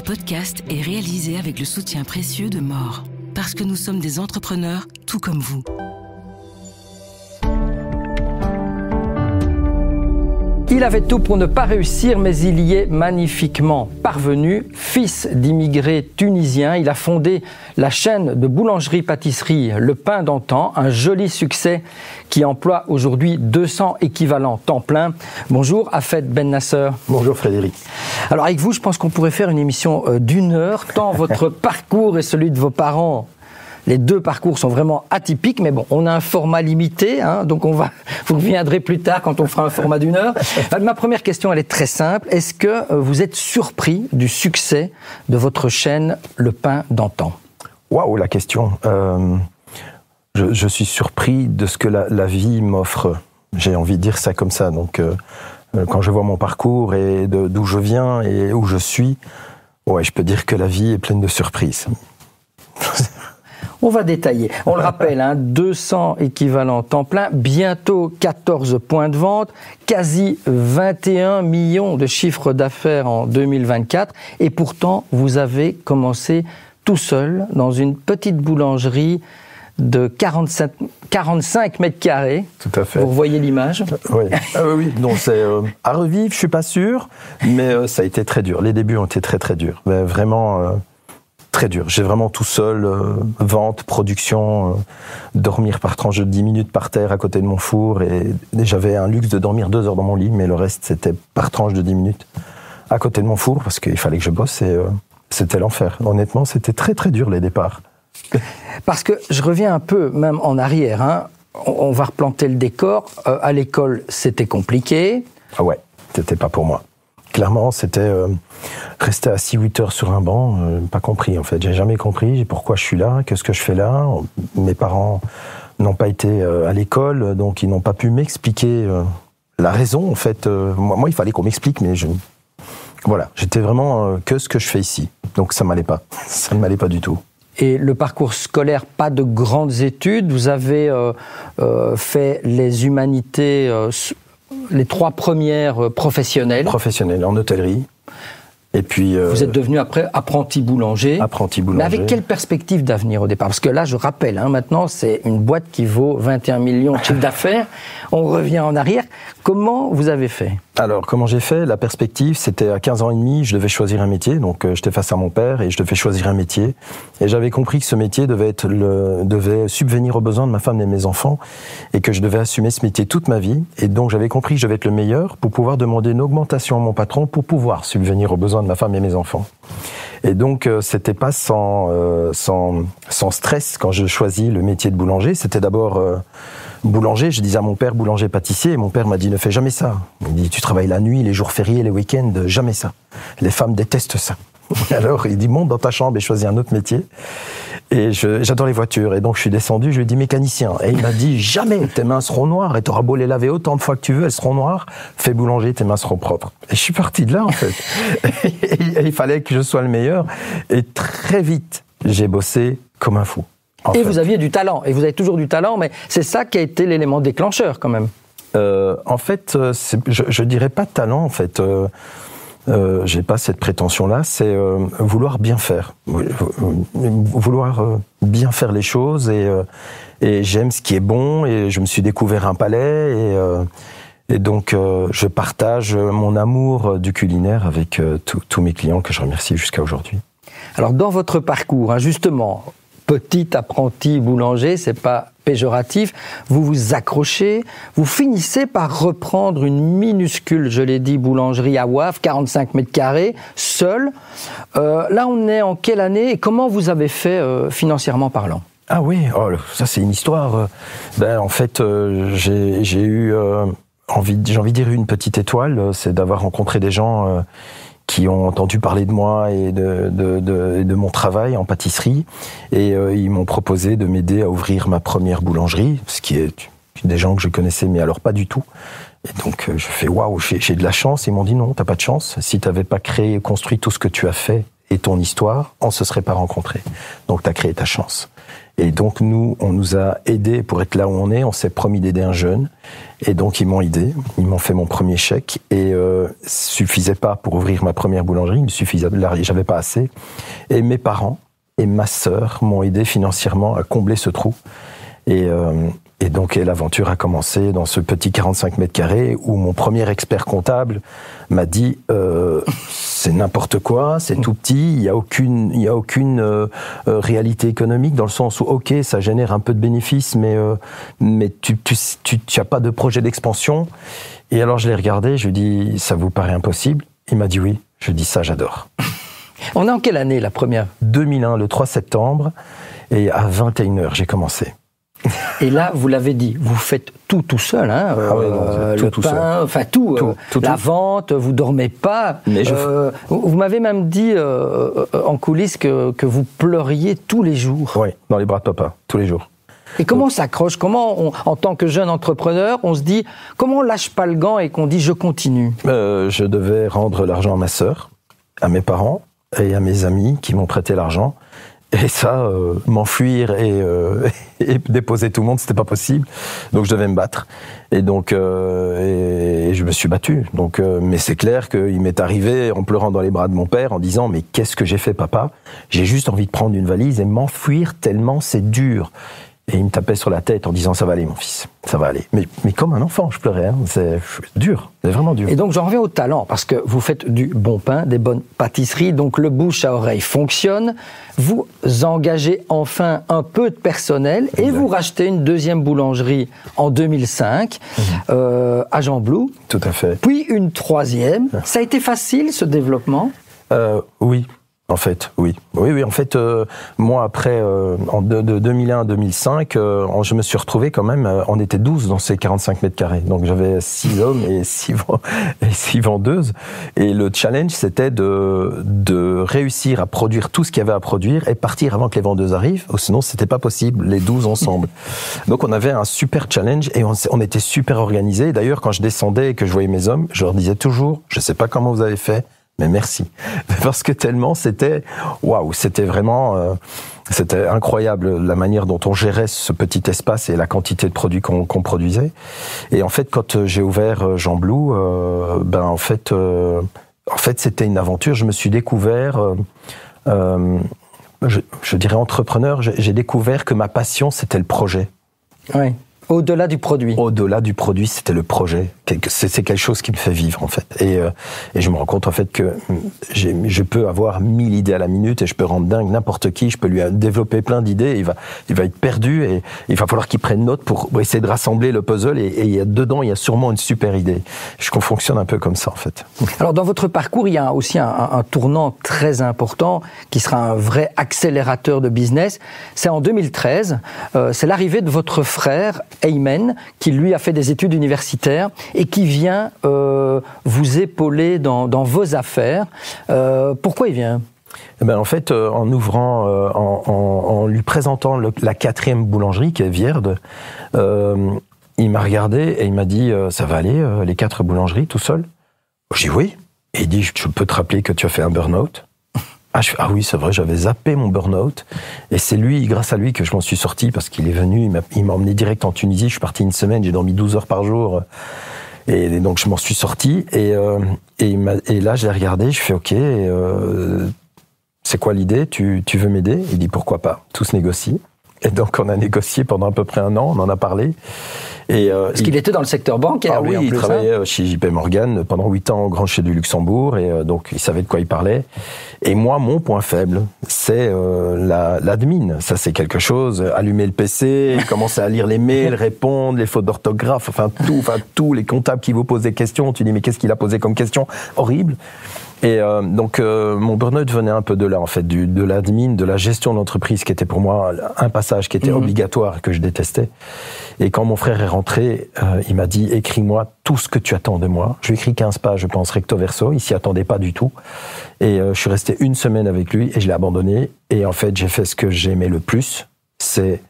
podcast est réalisé avec le soutien précieux de More. Parce que nous sommes des entrepreneurs tout comme vous. Il avait tout pour ne pas réussir, mais il y est magnifiquement parvenu. Fils d'immigrés tunisiens, il a fondé la chaîne de boulangerie-pâtisserie Le Pain d'Antan, un joli succès qui emploie aujourd'hui 200 équivalents temps plein. Bonjour Hafed Ben Nasser. Bonjour Frédéric. Alors avec vous, je pense qu'on pourrait faire une émission d'1 heure, tant votre parcours et celui de vos parents. Les deux parcours sont vraiment atypiques, mais bon, on a un format limité, donc vous reviendrez plus tard quand on fera un format d'1 heure. Ma première question, elle est très simple. Est-ce que vous êtes surpris du succès de votre chaîne Le Pain d'Antan ? Waouh, la question. Je suis surpris de ce que la vie m'offre. J'ai envie de dire ça comme ça. Donc, quand je vois mon parcours et d'où je viens et où je suis, ouais, je peux dire que la vie est pleine de surprises. On va détailler. On le rappelle, 200 équivalents temps plein, bientôt 14 points de vente, quasi 21 millions de chiffres d'affaires en 2024. Et pourtant, vous avez commencé tout seul dans une petite boulangerie de 45 mètres carrés. Tout à fait. Vous voyez l'image ? Oui. Oui. Non, c'est à revivre, je suis pas sûr, mais ça a été très dur. Les débuts ont été très très durs. Mais vraiment... très dur. J'ai vraiment tout seul, vente, production, dormir par tranche de 10 minutes par terre à côté de mon four. Et j'avais un luxe de dormir 2 heures dans mon lit, mais le reste, c'était par tranche de 10 minutes à côté de mon four, parce qu'il fallait que je bosse et c'était l'enfer. Honnêtement, c'était très très dur les départs. Parce que je reviens un peu même en arrière. On va replanter le décor. À l'école, c'était compliqué. Ah ouais, c'était pas pour moi. Clairement, c'était rester assis 8 heures sur un banc, pas compris en fait. J'ai jamais compris pourquoi je suis là, qu'est-ce que je fais là. Mes parents n'ont pas été à l'école, donc ils n'ont pas pu m'expliquer la raison en fait. Moi, il fallait qu'on m'explique, mais voilà, j'étais vraiment que ce que je fais ici. Donc ça m'allait pas, ça ne m'allait pas du tout. Et le parcours scolaire, pas de grandes études. Vous avez fait les humanités... les 3 premières professionnelles. Professionnelles, en hôtellerie. Et puis... vous êtes devenu après apprenti boulanger. Apprenti boulanger. Mais avec quelle perspective d'avenir au départ ? Parce que là, je rappelle, maintenant, c'est une boîte qui vaut 21 millions de chiffre d'affaires. On revient en arrière. Comment vous avez fait ? Alors, comment j'ai fait ? La perspective, c'était à 15 ans et demi, je devais choisir un métier. Donc, j'étais face à mon père et je devais choisir un métier. Et j'avais compris que ce métier devait subvenir aux besoins de ma femme et de mes enfants et que je devais assumer ce métier toute ma vie. Et donc, j'avais compris que je devais être le meilleur pour pouvoir demander une augmentation à mon patron pour pouvoir subvenir aux besoins de ma femme et mes enfants. Et donc, c'était pas sans stress quand je choisis le métier de boulanger. C'était d'abord boulanger. Je disais à mon père boulanger-pâtissier et mon père m'a dit ne fais jamais ça. Il me dit tu travailles la nuit, les jours fériés, les week-ends, jamais ça. Les femmes détestent ça. Alors il dit monte dans ta chambre et choisis un autre métier. Et j'adore les voitures et donc je suis descendu, je lui ai dit mécanicien. Et il m'a dit jamais, tes mains seront noires et t'auras beau les laver autant de fois que tu veux, elles seront noires. Fais boulanger, tes mains seront propres. Et je suis parti de là en fait. Et il fallait que je sois le meilleur. Et très vite, j'ai bossé comme un fou. Et vous aviez du talent, et vous avez toujours du talent, mais c'est ça qui a été l'élément déclencheur quand même. En fait, je dirais pas talent en fait. J'ai pas cette prétention-là, c'est vouloir bien faire. Vouloir bien faire les choses et j'aime ce qui est bon et je me suis découvert un palais et donc je partage mon amour du culinaire avec tous mes clients que je remercie jusqu'à aujourd'hui. Alors dans votre parcours, justement, petit apprenti boulanger, c'est pas péjoratif, vous vous accrochez, vous finissez par reprendre une minuscule, je l'ai dit, boulangerie à Wavre, 45 mètres carrés, seul. Là, on est en quelle année et comment vous avez fait financièrement parlant ? Ah oui, ça c'est une histoire. En fait, j'ai eu envie de dire une petite étoile, c'est d'avoir rencontré des gens qui ont entendu parler de moi et de mon travail en pâtisserie. Et ils m'ont proposé de m'aider à ouvrir ma première boulangerie, ce qui est des gens que je connaissais, mais alors pas du tout. Et donc je fais waouh, j'ai de la chance. Ils m'ont dit non, t'as pas de chance. Si t'avais pas créé et construit tout ce que tu as fait et ton histoire, on ne se serait pas rencontrés. Donc, tu as créé ta chance. Et donc, nous, on nous a aidés pour être là où on est. On s'est promis d'aider un jeune. Et donc, ils m'ont aidé. Ils m'ont fait mon premier chèque. Et suffisait pas pour ouvrir ma première boulangerie. Il suffisait, j'avais pas assez. Et mes parents et ma sœur m'ont aidé financièrement à combler ce trou. Et donc, l'aventure a commencé dans ce petit 45 mètres carrés où mon premier expert comptable m'a dit c'est n'importe quoi, c'est tout petit, il y a aucune réalité économique dans le sens où ok, ça génère un peu de bénéfices, mais tu as pas de projet d'expansion. Et alors je l'ai regardé, je lui ai dit ça vous paraît impossible? Il m'a dit oui. Je lui ai dit ça j'adore. On est en quelle année la première? 2001, le 3 septembre, et à 21h j'ai commencé. Et là, vous l'avez dit, vous faites tout seul, hein, le pain, enfin tout, la vente, vous dormez pas. Mais vous m'avez même dit en coulisses que vous pleuriez tous les jours. Oui, dans les bras de papa, tous les jours. Et comment on s'accroche? Comment, en tant que jeune entrepreneur, on se dit, comment on lâche pas le gant et qu'on dit je continue? Je devais rendre l'argent à ma sœur, à mes parents et à mes amis qui m'ont prêté l'argent. Et ça, m'enfuir et déposer tout le monde, c'était pas possible. Donc je devais me battre. Et donc, et je me suis battu. Donc, mais c'est clair qu'il m'est arrivé en pleurant dans les bras de mon père, en disant mais qu'est-ce que j'ai fait, papa? J'ai juste envie de prendre une valise et m'enfuir tellement c'est dur. Et il me tapait sur la tête en disant ça va aller mon fils, ça va aller. Mais comme un enfant, je pleurais. Hein. C'est dur, c'est vraiment dur. Et donc j'en reviens au talent parce que vous faites du bon pain, des bonnes pâtisseries, donc le bouche à oreille fonctionne. Vous engagez enfin un peu de personnel et vous rachetez une deuxième boulangerie en 2005 à Gembloux. Tout à fait. Puis une troisième. Ça a été facile ce développement? Oui. En fait, oui. En fait, moi, après, de 2001 à 2005, je me suis retrouvé quand même, on était 12 dans ces 45 mètres carrés. Donc, j'avais 6 hommes et 6 vendeuses. Et le challenge, c'était de réussir à produire tout ce qu'il y avait à produire et partir avant que les vendeuses arrivent. Sinon, c'était pas possible, les 12 ensemble. Donc, on avait un super challenge et on était super organisés. D'ailleurs, quand je descendais et que je voyais mes hommes, je leur disais toujours, je sais pas comment vous avez fait, mais merci. Parce que tellement c'était, waouh, c'était vraiment, c'était incroyable la manière dont on gérait ce petit espace et la quantité de produits qu'on produisait. Et en fait, quand j'ai ouvert Gembloux, en fait, c'était une aventure. Je me suis découvert, je dirais entrepreneur. J'ai découvert que ma passion, c'était le projet. Oui. Au-delà du produit. Au-delà du produit, c'était le projet. C'est quelque chose qui me fait vivre, en fait. Et je me rends compte, en fait, que je peux avoir 1000 idées à la minute et je peux rendre dingue n'importe qui. Je peux lui développer plein d'idées. Il va être perdu et il va falloir qu'il prenne note pour essayer de rassembler le puzzle. Et dedans, il y a sûrement une super idée. Je fonctionne un peu comme ça, en fait. Alors, dans votre parcours, il y a aussi un tournant très important qui sera un vrai accélérateur de business. C'est en 2013. C'est l'arrivée de votre frère, Aymen, qui lui a fait des études universitaires et qui vient vous épauler dans vos affaires. Pourquoi il vient? En fait, en ouvrant, en lui présentant la 4e boulangerie qui est Vierde, il m'a regardé et il m'a dit ça va aller les 4 boulangeries tout seul? J'ai dit oui. Et il dit je peux te rappeler que tu as fait un burn-out? Ah oui, c'est vrai, j'avais zappé mon burn-out. Et c'est lui, grâce à lui, que je m'en suis sorti parce qu'il est venu, il m'a emmené direct en Tunisie. Je suis parti une semaine, j'ai dormi 12 heures par jour. Et donc, je m'en suis sorti. Et là, j'ai regardé, je fais OK, c'est quoi l'idée? Tu veux m'aider? Il dit pourquoi pas? Tout se négocie. Et donc, on a négocié pendant à peu près un an, on en a parlé. Parce qu'il était dans le secteur bancaire. Ah oui, il travaillait chez JP Morgan pendant 8 ans au Grand Chez du Luxembourg, et donc il savait de quoi il parlait. Et moi, mon point faible, c'est l'admin. Ça, c'est quelque chose, allumer le PC, commencer à lire les mails, répondre, les fautes d'orthographe, enfin tout, les comptables qui vous posent des questions, tu dis mais qu'est-ce qu'il a posé comme question? Horrible. Et donc mon burn-out venait un peu de là, en fait, de l'admin, de la gestion d'entreprise, qui était pour moi un passage qui était obligatoire, que je détestais. Et quand mon frère est rentré, il m'a dit « Écris-moi tout ce que tu attends de moi ». Je lui ai écrit 15 pages, je pense, recto verso. Il s'y attendait pas du tout. Et je suis resté une semaine avec lui et je l'ai abandonné. Et en fait, j'ai fait ce que j'aimais le plus, c'est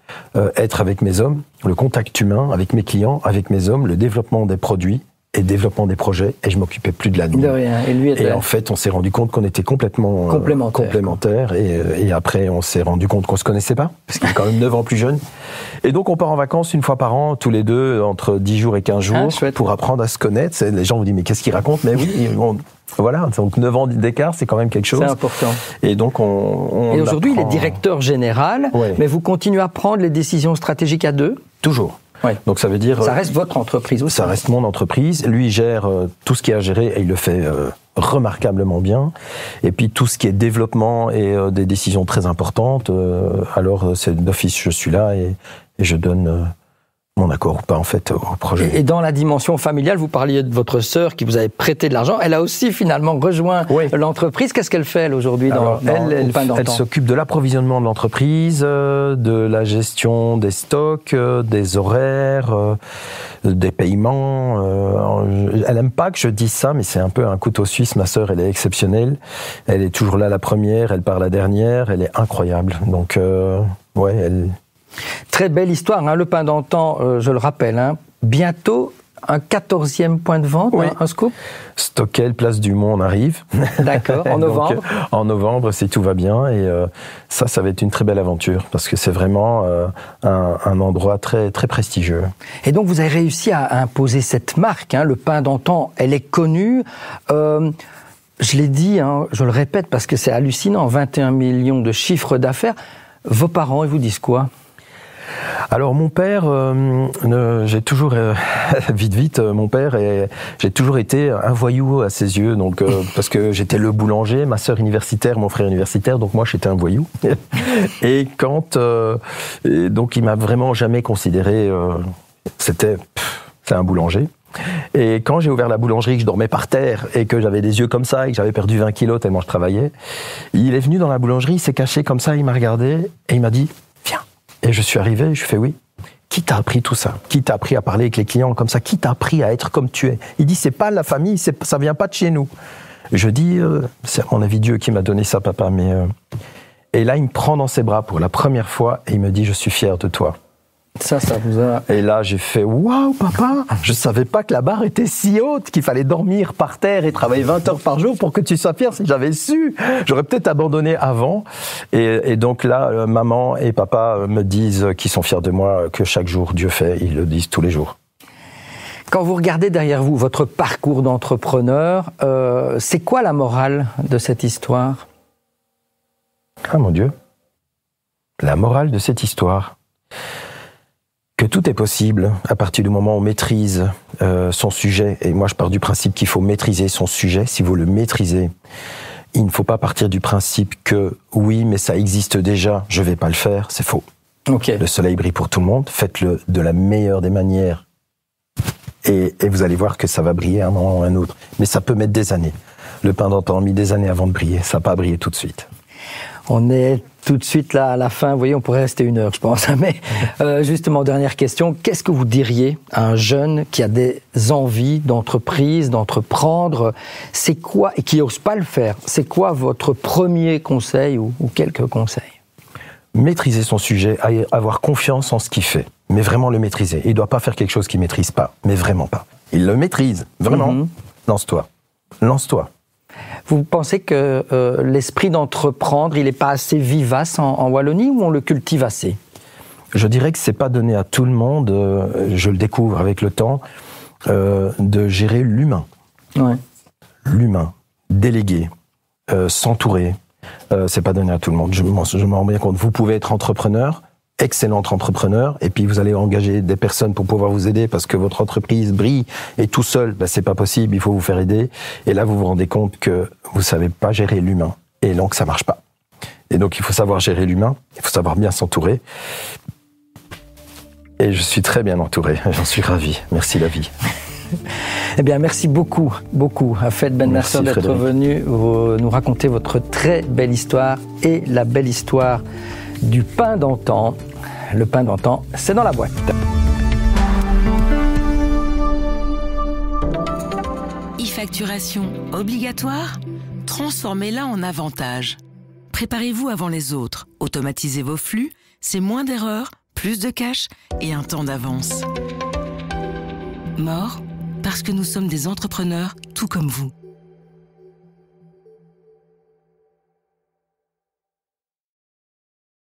être avec mes hommes, le contact humain avec mes clients, avec mes hommes, le développement des produits et développement des projets, et je m'occupais plus de la nuit. De rien. Et lui était... Et en fait, on s'est rendu compte qu'on était complètement complémentaires. Et après, on s'est rendu compte qu'on se connaissait pas, parce qu'il est quand même 9 ans plus jeune. Et donc, on part en vacances une fois par an, tous les deux, entre 10 jours et 15 jours, pour apprendre à se connaître. Les gens vous disent, mais qu'est-ce qu'il raconte? Mais oui, voilà, donc 9 ans d'écart, c'est quand même quelque chose. C'est important. Et donc, Et aujourd'hui, il est directeur général, mais vous continuez à prendre les décisions stratégiques à deux? Toujours. Ouais. Donc ça veut dire... Ça reste votre entreprise aussi. Ça reste mon entreprise. Lui, il gère tout ce qu'il y a à gérer et il le fait remarquablement bien. Et puis tout ce qui est développement et des décisions très importantes, alors c'est d'office, je suis là et je donne... mon accord ou pas, en fait, au projet. Et dans la dimension familiale, vous parliez de votre sœur qui vous avait prêté de l'argent. Elle a aussi finalement rejoint l'entreprise. Qu'est-ce qu'elle fait, elle, aujourd'hui, elle s'occupe de l'approvisionnement de l'entreprise, de la gestion des stocks, des horaires, des paiements. Elle aime pas que je dise ça, mais c'est un peu un couteau suisse. Ma sœur, elle est exceptionnelle. Elle est toujours là la première, elle part la dernière. Elle est incroyable. Donc, elle... Très belle histoire, hein, le pain d'antan, je le rappelle, hein, bientôt un 14e point de vente, un scoop. Stockel, place du Mont, on arrive. D'accord, en novembre. Donc, en novembre, si tout va bien, et ça va être une très belle aventure, parce que c'est vraiment un endroit très, très prestigieux. Et donc vous avez réussi à imposer cette marque, hein, le pain d'antan, elle est connue. Je l'ai dit, hein, je le répète, parce que c'est hallucinant, 21 millions de chiffre d'affaires. Vos parents, ils vous disent quoi ? Alors mon père, j'ai toujours vite, mon père, j'ai toujours été un voyou à ses yeux, donc parce que j'étais le boulanger, ma sœur universitaire, mon frère universitaire, donc moi j'étais un voyou. Et donc il m'a vraiment jamais considéré, c'est un boulanger. Et quand j'ai ouvert la boulangerie, que je dormais par terre et que j'avais des yeux comme ça et que j'avais perdu 20 kilos tellement je travaillais, il est venu dans la boulangerie, il s'est caché comme ça, il m'a regardé et il m'a dit « Viens ». Et je suis arrivé, je lui ai fait « Oui ». Qui t'a appris tout ça? Qui t'a appris à parler avec les clients comme ça? Qui t'a appris à être comme tu es? Il dit, c'est pas la famille, ça vient pas de chez nous. Je dis, c'est à mon avis Dieu qui m'a donné ça, papa. Et là, il me prend dans ses bras pour la première fois et il me dit, je suis fier de toi. Ça vous a... Et là, j'ai fait, waouh, papa, je savais pas que la barre était si haute, qu'il fallait dormir par terre et travailler 20 heures par jour pour que tu sois fier. Si j'avais su, j'aurais peut-être abandonné avant. Et donc là, maman et papa me disent qu'ils sont fiers de moi, que chaque jour Dieu fait, ils le disent tous les jours. Quand vous regardez derrière vous votre parcours d'entrepreneur, c'est quoi la morale de cette histoire? Ah mon Dieu, la morale de cette histoire, que tout est possible à partir du moment où on maîtrise son sujet. Et moi, je pars du principe qu'il faut maîtriser son sujet. Si vous le maîtrisez, il ne faut pas partir du principe que oui, mais ça existe déjà, je vais pas le faire. C'est faux. Okay. Le soleil brille pour tout le monde. Faites-le de la meilleure des manières. Et vous allez voir que ça va briller un moment ou un autre. Mais ça peut mettre des années. Le pain d'antan a mis des années avant de briller. Ça n'a pas brillé tout de suite. On est tout de suite là à la fin. Vous voyez, on pourrait rester 1 heure, je pense. Mais justement, dernière question. Qu'est-ce que vous diriez à un jeune qui a des envies d'entreprise, d'entreprendre? C'est quoi, et qui n'ose pas le faire, c'est quoi votre premier conseil ou quelques conseils? Maîtriser son sujet, avoir confiance en ce qu'il fait. Mais vraiment le maîtriser. Il ne doit pas faire quelque chose qu'il ne maîtrise pas. Mais vraiment pas. Il le maîtrise. Vraiment. Lance-toi. Lance-toi. Vous pensez que l'esprit d'entreprendre, il n'est pas assez vivace en Wallonie ou on le cultive assez? Je dirais que ce n'est pas donné à tout le monde, je le découvre avec le temps, de gérer l'humain. Ouais. L'humain, déléguer, s'entourer, c'est pas donné à tout le monde. Je m'en rends bien compte. Vous pouvez être entrepreneur, excellent entrepreneur, et puis vous allez engager des personnes pour pouvoir vous aider parce que votre entreprise brille et tout seul, c'est pas possible, il faut vous faire aider. Et là, vous vous rendez compte que vous savez pas gérer l'humain. Et donc, ça marche pas. Et donc, il faut savoir gérer l'humain, il faut savoir bien s'entourer. Et je suis très bien entouré, j'en suis ravi. Merci la vie. Eh bien, merci beaucoup à Fred Ben Mercer d'être venu nous raconter votre très belle histoire et la belle histoire du pain d'antan. Le pain d'antan, c'est dans la boîte. E-facturation obligatoire? Transformez-la en avantage. Préparez-vous avant les autres. Automatisez vos flux, c'est moins d'erreurs, plus de cash et un temps d'avance. More parce que nous sommes des entrepreneurs tout comme vous.